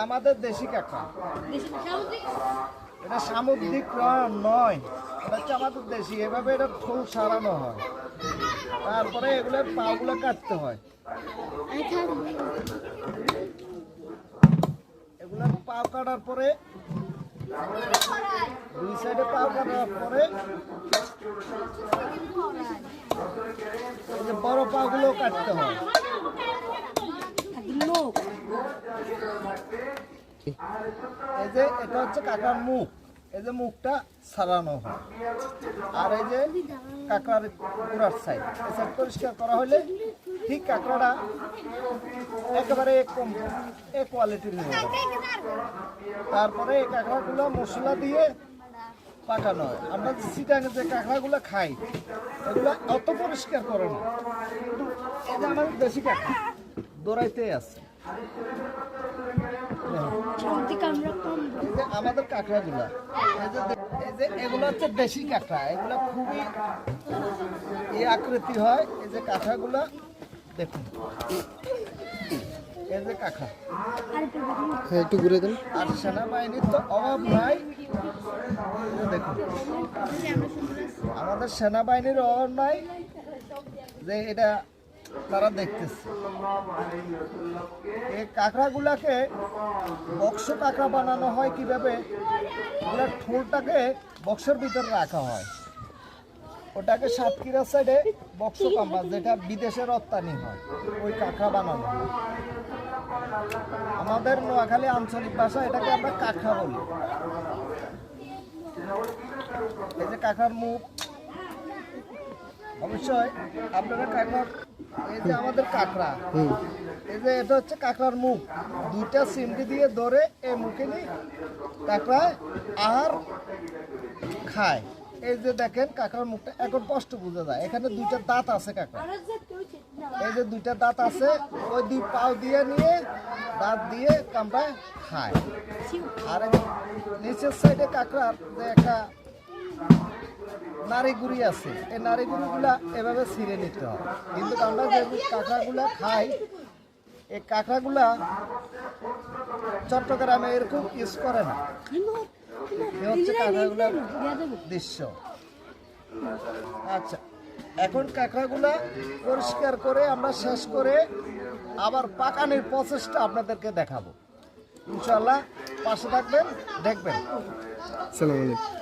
আমাদের দেশি কাঁকড়া, এটা সামুদ্রিক নয়, এটা হচ্ছে আমাদের দেশি। এভাবে এটা ফুল সারানো হয়, তারপরে এগুলোর পাগুলো কাটতে হয়। এগুলোর পাও কাটার পরে দুই সাইডে পাও কাটার পরে এই যে বড় পাগুলো কাটতে হয়। এই যে এটা হচ্ছে কাঁকড়ার মুখ, এই যে মুখটা ছাড়ানো হয়। আর এই যে কাঁকড়ার পুরার সাইড, এই সাইড পরিষ্কার করা হলে ঠিক কাঁকড়াটা একেবারে এক কোয়ালিটির হয়ে যাবে। তারপরে এই কাঁকড়াগুলো মশলা দিয়ে পাকানো হয়। আমরা চিটাঙে যে কাঁকড়াগুলো খাই এগুলো অত পরিষ্কার করে না। এই যে আমাদের দেশি কাঁকড়া দৌড়াইতেই আছে। আমাদের কাঁকড়াগুলা এই যে এগুলো হচ্ছে দেশি কাঁকড়া, এগুলো খুবই এই আকৃতি হয়। এই যে কাঁকড়াগুলা দেখুন, এই যে কাঁকড়া একটু ঘুরে দেন। আর সেনাবাহিনীর তো অভাব নাই, দেখুন আমাদের সেনাবাহিনীর অভাব নাই যে এটা তারা দেখতেছে। এই কাঁকড়াগুলাকে বক্স কাঁকড়া বানানো হয় কিভাবে, ওগুলোর ঠোঁটটাকে বক্সের ভিতরে রাখা হয়, ওটাকে সাতক্ষীরা সাইডে বক্স কাঁকড়া যেটা বিদেশে রপ্তানি হয়, ওই কাঁকড়া বানানো হয়। আমাদের নোয়াখালী আঞ্চলিক ভাষা এটাকে আমরা কাঁকড়া বলি। এই যে কাঁকড়ার মুখ, অবশ্যই আপনারা কাঁকড়া, এই যে আমাদের কাঁকড়া, এই যে এটা হচ্ছে কাঁকড়ার মুখ, দুইটা চিমটি দিয়ে ধরে এই মুখে নিয়ে কাঁকড়ায় আর খায়। এই যে দেখেন কাঁকড়ার মুখটা এখন স্পষ্ট বোঝা যায়, এখানে দুইটা দাঁত আছে কাঁকড়া, এই যে দুইটা দাঁত আছে, ওই দুই পাও দিয়ে নিয়ে দাঁত দিয়ে কামড়ায় খায়। আর এই নিচের সাইডে কাঁকড়ার যে একটা নাড়ি গুড়ি আছে, এই নাড়ি গুড়িগুলা এভাবে ছিঁড়ে নিতে হয়। কিন্তু আমরা যে কাঁকড়াগুলা খাই, এই কাঁকড়াগুলা চট্টগ্রামে এরকম ইউজ করে না। এ হচ্ছে কাঁকড়াগুলার দৃশ্য। আচ্ছা, এখন কাঁকড়াগুলা পরিষ্কার করে আমরা শেষ করে আবার পাকানোর প্রসেসটা আপনাদেরকে দেখাবো। ইনশাআল্লাহ পাশে থাকবেন, দেখবেন। আসসালামু আলাইকুম।